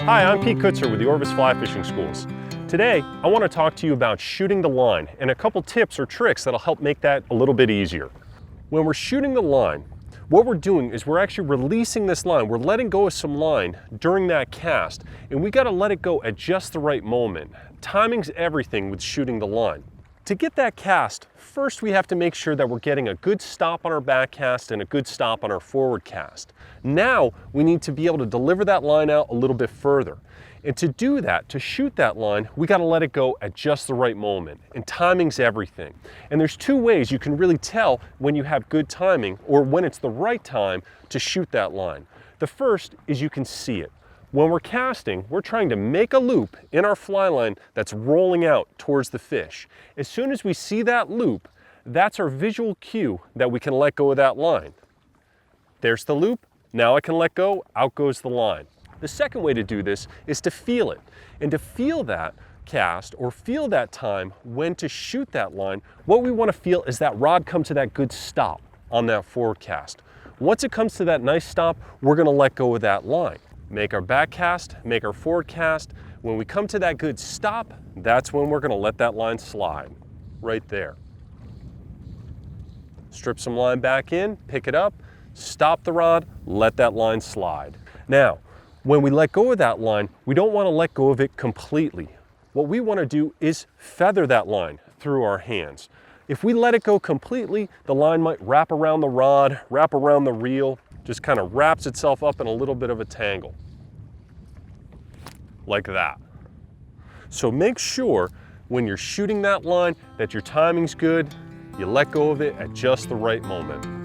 Hi, I'm Pete Kutzer with the Orvis Fly Fishing Schools. Today, I want to talk to you about shooting the line and a couple tips or tricks that'll help make that a little bit easier. When we're shooting the line, what we're doing is we're actually releasing this line. We're letting go of some line during that cast, and we got to let it go at just the right moment. Timing's everything with shooting the line. To get that cast, first we have to make sure that we're getting a good stop on our back cast and a good stop on our forward cast. Now we need to be able to deliver that line out a little bit further. And to do that, to shoot that line, we got to let it go at just the right moment. And timing's everything. And there's two ways you can really tell when you have good timing or when it's the right time to shoot that line. The first is you can see it. When we're casting, we're trying to make a loop in our fly line that's rolling out towards the fish. As soon as we see that loop, that's our visual cue that we can let go of that line. There's the loop, now I can let go, out goes the line. The second way to do this is to feel it. And to feel that cast or feel that time when to shoot that line, what we want to feel is that rod come to that good stop on that forward cast. Once it comes to that nice stop, we're going to let go of that line. Make our back cast, make our forward cast. When we come to that good stop, that's when we're going to let that line slide, right there. Strip some line back in, pick it up, stop the rod, let that line slide. Now, when we let go of that line, we don't want to let go of it completely. What we want to do is feather that line through our hands. If we let it go completely, the line might wrap around the rod, wrap around the reel, just kind of wraps itself up in a little bit of a tangle, like that. So make sure when you're shooting that line that your timing's good, you let go of it at just the right moment.